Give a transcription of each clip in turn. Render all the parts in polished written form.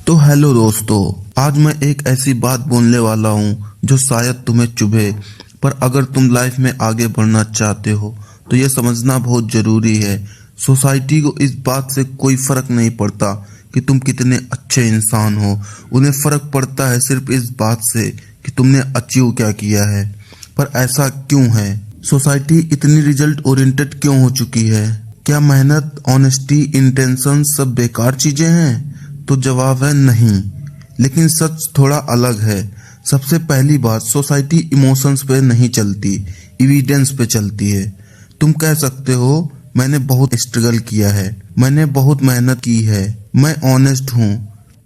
तो हेलो दोस्तों, आज मैं एक ऐसी बात बोलने वाला हूँ जो शायद तुम्हें चुभे, पर अगर तुम लाइफ में आगे बढ़ना चाहते हो तो ये समझना बहुत जरूरी है। सोसाइटी को इस बात से कोई फर्क नहीं पड़ता कि तुम कितने अच्छे इंसान हो, उन्हें फर्क पड़ता है सिर्फ इस बात से कि तुमने अचीव क्या किया है। पर ऐसा क्यों है? सोसाइटी इतनी रिजल्ट ओरिएंटेड क्यों हो चुकी है? क्या मेहनत, ऑनेस्टी, इंटेंशन सब बेकार चीजें हैं? तो जवाब है नहीं, लेकिन सच थोड़ा अलग है। सबसे पहली बात, सोसाइटी इमोशंस पे नहीं चलती, एविडेंस पे चलती है। तुम कह सकते हो मैंने बहुत स्ट्रगल किया है, मैंने बहुत मेहनत की है, मैं ऑनेस्ट हूँ,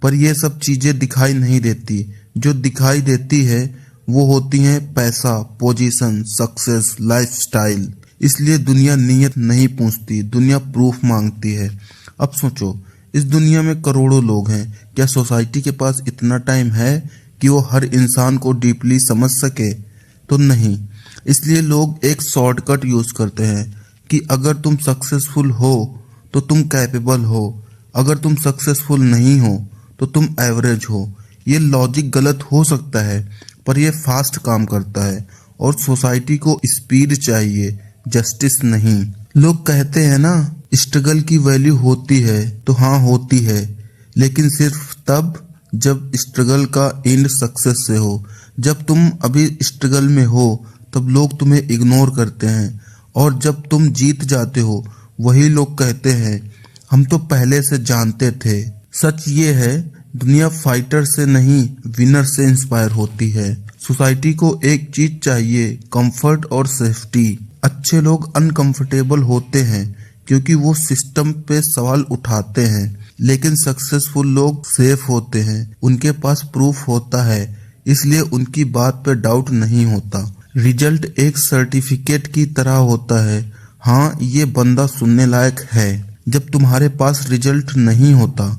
पर ये सब चीजें दिखाई नहीं देती। जो दिखाई देती है वो होती हैं पैसा, पोजीशन, सक्सेस, लाइफस्टाइल। इसलिए दुनिया नीयत नहीं पूछती, दुनिया प्रूफ मांगती है। अब सोचो, इस दुनिया में करोड़ों लोग हैं, क्या सोसाइटी के पास इतना टाइम है कि वो हर इंसान को डीपली समझ सके? तो नहीं। इसलिए लोग एक शॉर्टकट यूज करते हैं कि अगर तुम सक्सेसफुल हो तो तुम कैपेबल हो, अगर तुम सक्सेसफुल नहीं हो तो तुम एवरेज हो। ये लॉजिक गलत हो सकता है, पर यह फास्ट काम करता है। और सोसाइटी को स्पीड चाहिए, जस्टिस नहीं। लोग कहते हैं ना, स्ट्रगल की वैल्यू होती है, तो हाँ होती है, लेकिन सिर्फ तब जब स्ट्रगल का एंड सक्सेस से हो। जब तुम अभी स्ट्रगल में हो तब लोग तुम्हें इग्नोर करते हैं, और जब तुम जीत जाते हो वही लोग कहते हैं हम तो पहले से जानते थे। सच ये है, दुनिया फाइटर से नहीं विनर से इंस्पायर होती है। सोसाइटी को एक चीज चाहिए, कंफर्ट और सेफ्टी। अच्छे लोग अनकंफर्टेबल होते हैं क्योंकि वो सिस्टम पे सवाल उठाते हैं, लेकिन सक्सेसफुल लोग सेफ होते हैं, उनके पास प्रूफ होता है, इसलिए उनकी बात पे डाउट नहीं होता। रिजल्ट एक सर्टिफिकेट की तरह होता है, हाँ ये बंदा सुनने लायक है। जब तुम्हारे पास रिजल्ट नहीं होता,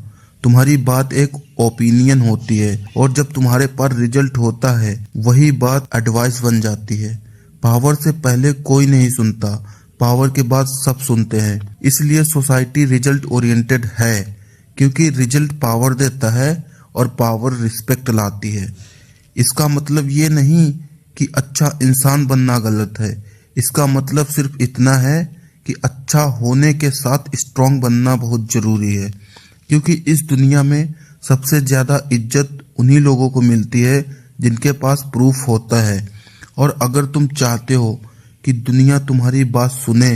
तुम्हारी बात एक ओपिनियन होती है, और जब तुम्हारे पास रिजल्ट होता है वही बात एडवाइस बन जाती है। पावर से पहले कोई नहीं सुनता, पावर के बाद सब सुनते हैं। इसलिए सोसाइटी रिजल्ट ओरिएंटेड है, क्योंकि रिजल्ट पावर देता है और पावर रिस्पेक्ट लाती है। इसका मतलब ये नहीं कि अच्छा इंसान बनना गलत है, इसका मतलब सिर्फ इतना है कि अच्छा होने के साथ स्ट्रांग बनना बहुत जरूरी है। क्योंकि इस दुनिया में सबसे ज्यादा इज्जत उन्हीं लोगों को मिलती है जिनके पास प्रूफ होता है। और अगर तुम चाहते हो कि दुनिया तुम्हारी बात सुने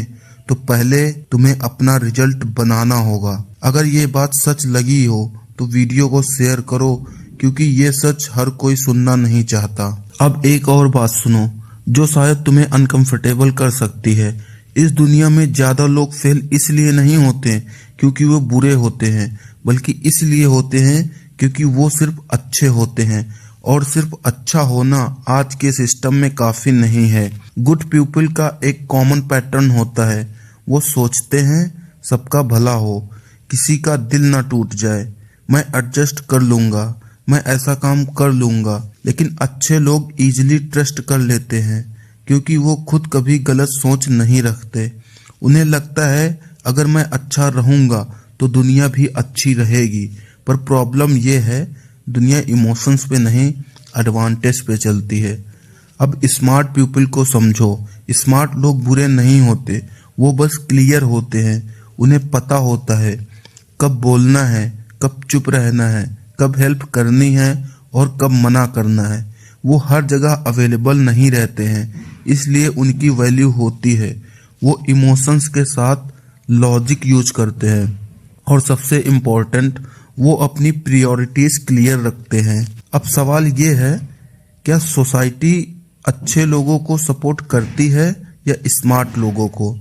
तो पहले तुम्हें अपना रिजल्ट बनाना होगा। अगर ये बात सच लगी हो तो वीडियो को शेयर करो, क्योंकि ये सच हर कोई सुनना नहीं चाहता। अब एक और बात सुनो जो शायद तुम्हें अनकंफर्टेबल कर सकती है। इस दुनिया में ज्यादा लोग फेल इसलिए नहीं होते क्योंकि वो बुरे होते हैं, बल्कि इसलिए होते हैं क्योंकि वो सिर्फ अच्छे होते हैं। और सिर्फ अच्छा होना आज के सिस्टम में काफी नहीं है। गुड पीपल का एक कॉमन पैटर्न होता है, वो सोचते हैं सबका भला हो, किसी का दिल ना टूट जाए, मैं एडजस्ट कर लूंगा, मैं ऐसा काम कर लूंगा। लेकिन अच्छे लोग इजीली ट्रस्ट कर लेते हैं क्योंकि वो खुद कभी गलत सोच नहीं रखते। उन्हें लगता है अगर मैं अच्छा रहूंगा तो दुनिया भी अच्छी रहेगी। पर प्रॉब्लम ये है, दुनिया इमोशंस पे नहीं एडवांटेज पे चलती है। अब स्मार्ट पीपल को समझो, स्मार्ट लोग बुरे नहीं होते, वो बस क्लियर होते हैं। उन्हें पता होता है कब बोलना है, कब चुप रहना है, कब हेल्प करनी है और कब मना करना है। वो हर जगह अवेलेबल नहीं रहते हैं, इसलिए उनकी वैल्यू होती है। वो इमोशंस के साथ लॉजिक यूज करते हैं, और सबसे इम्पोर्टेंट, वो अपनी प्रायोरिटीज क्लियर रखते हैं। अब सवाल ये है, क्या सोसाइटी अच्छे लोगों को सपोर्ट करती है या स्मार्ट लोगों को?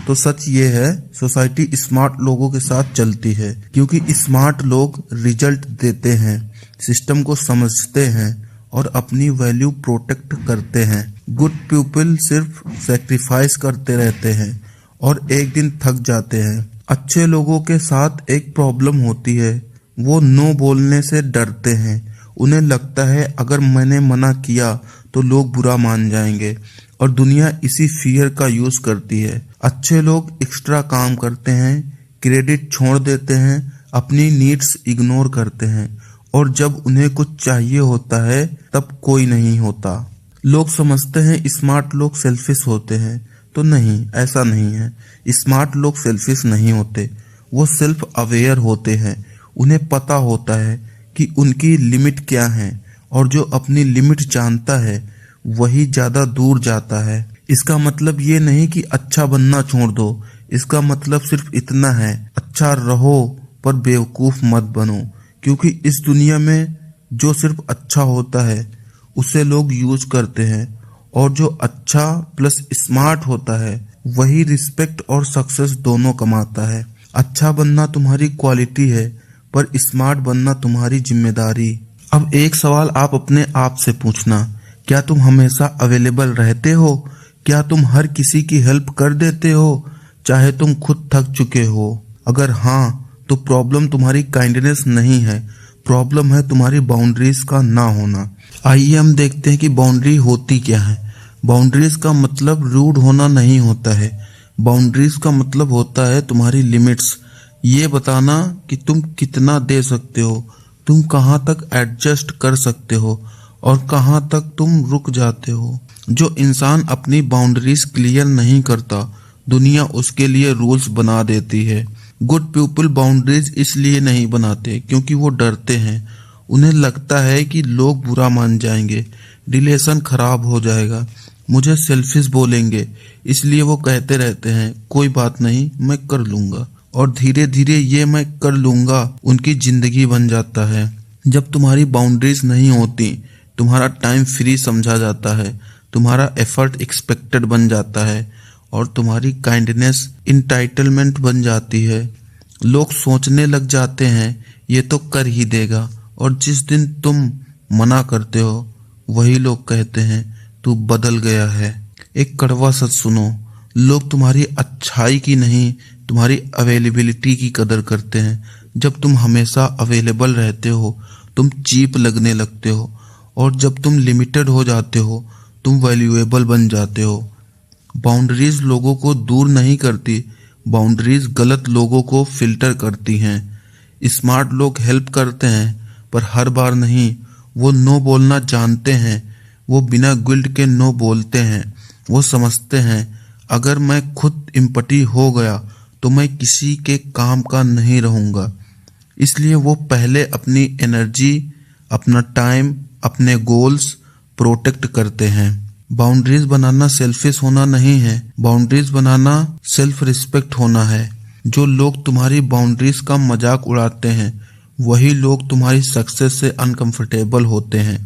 तो सच ये है, सोसाइटी स्मार्ट लोगों के साथ चलती है, क्योंकि स्मार्ट लोग रिजल्ट देते हैं, सिस्टम को समझते हैं और अपनी वैल्यू प्रोटेक्ट करते हैं। गुड पीपल सिर्फ सैक्रिफाइस करते रहते हैं और एक दिन थक जाते हैं। अच्छे लोगों के साथ एक प्रॉब्लम होती है, वो नो बोलने से डरते हैं। उन्हें लगता है अगर मैंने मना किया तो लोग बुरा मान जाएंगे, और दुनिया इसी फियर का यूज करती है। अच्छे लोग एक्स्ट्रा काम करते हैं, क्रेडिट छोड़ देते हैं, अपनी नीड्स इग्नोर करते हैं और जब उन्हें कुछ चाहिए होता है तब कोई नहीं होता। लोग समझते हैं स्मार्ट लोग सेल्फिश होते हैं, तो नहीं, ऐसा नहीं है। स्मार्ट लोग सेल्फिश नहीं होते, वो सेल्फ अवेयर होते हैं। उन्हें पता होता है कि उनकी लिमिट क्या है और जो अपनी लिमिट जानता है वही ज्यादा दूर जाता है। इसका मतलब ये नहीं कि अच्छा बनना छोड़ दो, इसका मतलब सिर्फ इतना है, अच्छा रहो पर बेवकूफ मत बनो। क्योंकि इस दुनिया में जो सिर्फ अच्छा होता है उसे लोग यूज करते हैं और जो अच्छा प्लस स्मार्ट होता है वही रिस्पेक्ट और सक्सेस दोनों कमाता है। अच्छा बनना तुम्हारी क्वालिटी है पर स्मार्ट बनना तुम्हारी जिम्मेदारी। अब एक सवाल आप अपने आप से पूछना, क्या तुम हमेशा अवेलेबल रहते हो? क्या तुम हर किसी की हेल्प कर देते हो चाहे तुम खुद थक चुके हो? अगर हाँ तो प्रॉब्लम तुम्हारी काइंडनेस नहीं है, प्रॉब्लम है तुम्हारी बाउंड्रीज का ना होना। आइए हम देखते हैं कि बाउंड्री होती क्या है। बाउंड्रीज का मतलब रूड होना नहीं होता है। बाउंड्रीज का मतलब होता है तुम्हारी लिमिट्स, ये बताना कि तुम कितना दे सकते हो, तुम कहाँ तक एडजस्ट कर सकते हो और कहाँ तक तुम रुक जाते हो। जो इंसान अपनी बाउंड्रीज क्लियर नहीं करता, दुनिया उसके लिए रूल्स बना देती है। गुड पीपल बाउंड्रीज इसलिए नहीं बनाते क्योंकि वो डरते हैं। उन्हें लगता है कि लोग बुरा मान जाएंगे, रिलेशन खराब हो जाएगा, मुझे सेल्फिश बोलेंगे, इसलिए वो कहते रहते हैं कोई बात नहीं मैं कर लूंगा। और धीरे धीरे ये मैं कर लूंगा उनकी जिंदगी बन जाता है। जब तुम्हारी बाउंड्रीज नहीं होती, तुम्हारा टाइम फ्री समझा जाता है, तुम्हारा एफर्ट एक्सपेक्टेड बन जाता है और तुम्हारी काइंडनेस इंटाइटलमेंट बन जाती है। लोग सोचने लग जाते हैं ये तो कर ही देगा, और जिस दिन तुम मना करते हो वही लोग कहते हैं तू बदल गया है। एक कड़वा सच सुनो, लोग तुम्हारी अच्छाई की नहीं तुम्हारी अवेलेबिलिटी की कदर करते हैं। जब तुम हमेशा अवेलेबल रहते हो तुम चीप लगने लगते हो, और जब तुम लिमिटेड हो जाते हो तुम वैल्यूएबल बन जाते हो। बाउंड्रीज लोगों को दूर नहीं करती, बाउंड्रीज गलत लोगों को फिल्टर करती हैं। स्मार्ट लोग हेल्प करते हैं पर हर बार नहीं, वो नो बोलना जानते हैं, वो बिना गिल्ट के नो बोलते हैं। वो समझते हैं अगर मैं खुद एम्पटी हो गया तो मैं किसी के काम का नहीं रहूंगा, इसलिए वो पहले अपनी एनर्जी, अपना टाइम, अपने गोल्स प्रोटेक्ट करते हैं। बाउंड्रीज बनाना सेल्फिश होना नहीं है, बाउंड्रीज बनाना सेल्फ रिस्पेक्ट होना है। जो लोग तुम्हारी बाउंड्रीज का मजाक उड़ाते हैं वही लोग तुम्हारी सक्सेस से अनकंफर्टेबल होते हैं।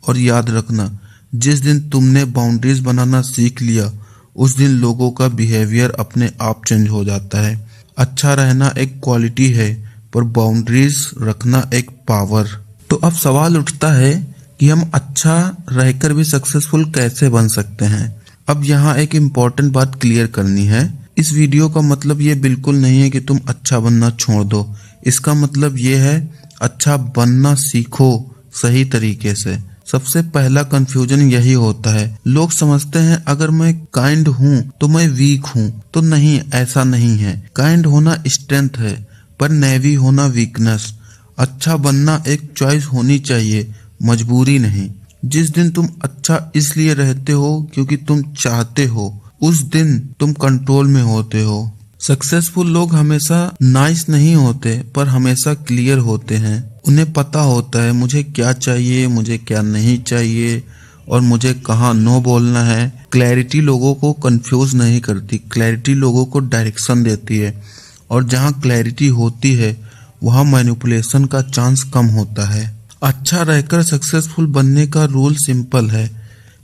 और याद रखना, जिस दिन तुमने बाउंड्रीज बनाना सीख लिया उस दिन लोगों का बिहेवियर अपने आप चेंज हो जाता है। अच्छा रहना एक क्वालिटी है पर बाउंड्रीज रखना एक पावर। तो अब सवाल उठता है कि हम अच्छा रहकर भी सक्सेसफुल कैसे बन सकते हैं। अब यहाँ एक इम्पॉर्टेंट बात क्लियर करनी है। इस वीडियो का मतलब ये बिल्कुल नहीं है कि तुम अच्छा बनना छोड़ दो। इसका मतलब ये है अच्छा बनना सीखो सही तरीके से। सबसे पहला कंफ्यूजन यही होता है, लोग समझते हैं अगर मैं काइंड हूँ तो मैं वीक हूँ। तो नहीं, ऐसा नहीं है। काइंड होना स्ट्रेंथ है पर नेवी होना वीकनेस। अच्छा बनना एक चॉइस होनी चाहिए, मजबूरी नहीं। जिस दिन तुम अच्छा इसलिए रहते हो क्योंकि तुम चाहते हो, उस दिन तुम कंट्रोल में होते हो। सक्सेसफुल लोग हमेशा नाइस नहीं होते पर हमेशा क्लियर होते हैं। उन्हें पता होता है मुझे क्या चाहिए, मुझे क्या नहीं चाहिए और मुझे कहाँ नो बोलना है। क्लैरिटी लोगों को कंफ्यूज नहीं करती, क्लैरिटी लोगों को डायरेक्शन देती है। और जहाँ क्लैरिटी होती है वहाँ मैनिपुलेशन का चांस कम होता है। अच्छा रहकर सक्सेसफुल बनने का रूल सिंपल है,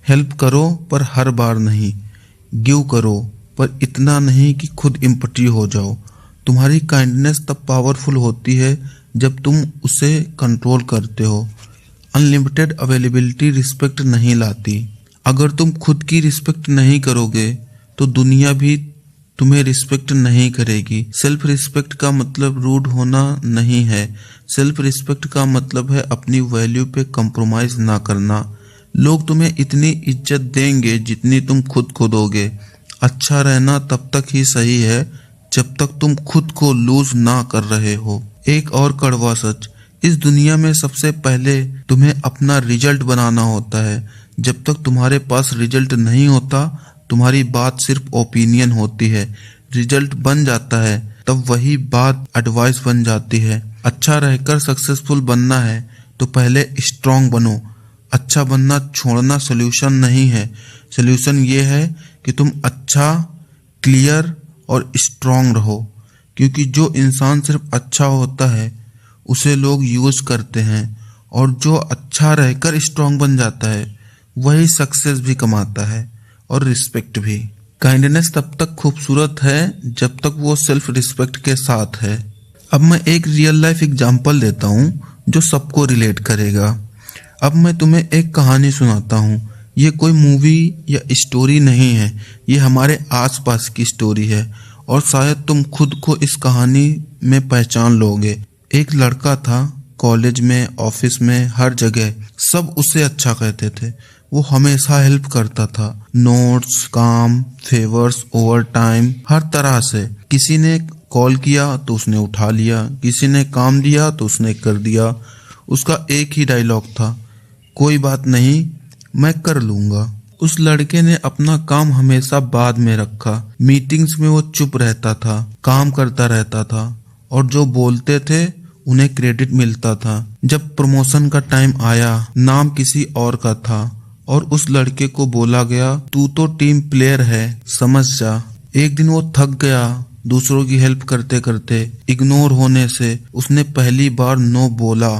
हेल्प करो पर हर बार नहीं, गिव करो पर इतना नहीं कि खुद एम्पटी हो जाओ। तुम्हारी काइंडनेस तब पावरफुल होती है जब तुम उसे कंट्रोल करते हो। अनलिमिटेड अवेलेबिलिटी रिस्पेक्ट नहीं लाती। अगर तुम खुद की रिस्पेक्ट नहीं करोगे तो दुनिया भी तुम्हें रिस्पेक्ट नहीं करेगी। सेल्फ रिस्पेक्ट का मतलब रूड होना नहीं है, सेल्फ रिस्पेक्ट का मतलब है अपनी वैल्यू पे कॉम्प्रोमाइज ना करना। लोग तुम्हें इतनी इज्जत देंगे जितनी तुम खुद को दोगे। अच्छा रहना तब तक ही सही है जब तक तुम खुद को लूज ना कर रहे हो। एक और कड़वा सच, इस दुनिया में सबसे पहले तुम्हें अपना रिजल्ट बनाना होता है। जब तक तुम्हारे पास रिजल्ट नहीं होता, तुम्हारी बात सिर्फ ओपिनियन होती है। रिजल्ट बन जाता है तब वही बात एडवाइस बन जाती है। अच्छा रहकर सक्सेसफुल बनना है तो पहले स्ट्रांग बनो। अच्छा बनना छोड़ना सोल्यूशन नहीं है। सोल्यूशन ये है कि तुम अच्छा, क्लियर और स्ट्रांग रहो। क्योंकि जो इंसान सिर्फ अच्छा होता है उसे लोग यूज करते हैं, और जो अच्छा रहकर स्ट्रांग बन जाता है वही सक्सेस भी कमाता है और रिस्पेक्ट भी। काइंडनेस तब तक खूबसूरत है जब तक वो सेल्फ रिस्पेक्ट के साथ है। अब मैं एक रियल लाइफ एग्जांपल देता हूँ जो सबको रिलेट करेगा। अब मैं तुम्हें एक कहानी सुनाता हूँ। ये कोई मूवी या स्टोरी नहीं है, ये हमारे आसपास की स्टोरी है, और शायद तुम खुद को इस कहानी में पहचान लोगे। एक लड़का था, कॉलेज में, ऑफिस में, हर जगह सब उसे अच्छा कहते थे। वो हमेशा हेल्प करता था, नोट्स, काम, फेवर्स, ओवर टाइम, हर तरह से। किसी ने कॉल किया तो उसने उठा लिया, किसी ने काम दिया तो उसने कर दिया। उसका एक ही डायलॉग था, कोई बात नहीं, मैं कर लूंगा। उस लड़के ने अपना काम हमेशा बाद में रखा। मीटिंग्स में वो चुप रहता था, काम करता रहता था, और जो बोलते थे उन्हें क्रेडिट मिलता था। जब प्रमोशन का टाइम आया, नाम किसी और का था और उस लड़के को बोला गया, तू तो टीम प्लेयर है, समझ जा। एक दिन वो थक गया दूसरों की हेल्प करते करते। इग्नोर होने से उसने पहली बार नो बोला,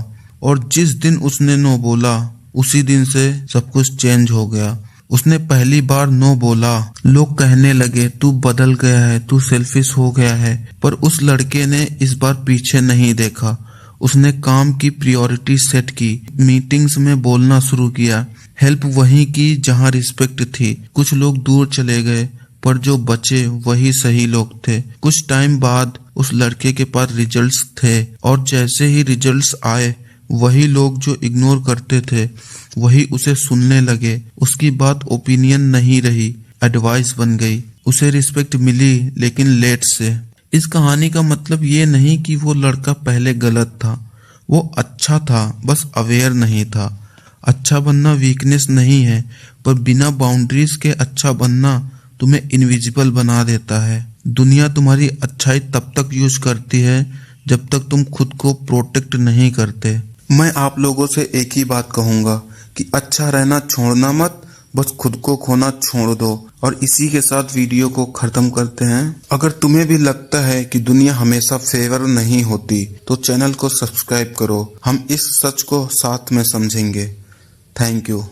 और जिस दिन उसने नो बोला उसी दिन से सब कुछ चेंज हो गया। उसने पहली बार नो बोला, लोग कहने लगे तू बदल गया है, तू सेल्फिश हो गया है। पर उस लड़के ने इस बार पीछे नहीं देखा। उसने काम की प्रायोरिटी सेट की, मीटिंग्स में बोलना शुरू किया, हेल्प वहीं की जहां रिस्पेक्ट थी। कुछ लोग दूर चले गए पर जो बचे वही सही लोग थे। कुछ टाइम बाद उस लड़के के पास रिजल्ट्स थे, और जैसे ही रिजल्ट्स आए वही लोग जो इग्नोर करते थे वही उसे सुनने लगे। उसकी बात ओपिनियन नहीं रही, एडवाइस बन गई। उसे रिस्पेक्ट मिली लेकिन लेट से। इस कहानी का मतलब ये नहीं कि वो लड़का पहले गलत था, वो अच्छा था, बस अवेयर नहीं था। अच्छा बनना वीकनेस नहीं है, पर बिना बाउंड्रीज के अच्छा बनना तुम्हें इनविजिबल बना देता है। दुनिया तुम्हारी अच्छाई तब तक यूज करती है जब तक तुम खुद को प्रोटेक्ट नहीं करते। मैं आप लोगों से एक ही बात कहूंगा कि अच्छा रहना छोड़ना मत, बस खुद को खोना छोड़ दो। और इसी के साथ वीडियो को खत्म करते हैं। अगर तुम्हें भी लगता है कि दुनिया हमेशा फेवर नहीं होती तो चैनल को सब्सक्राइब करो। हम इस सच को साथ में समझेंगे। Thank you.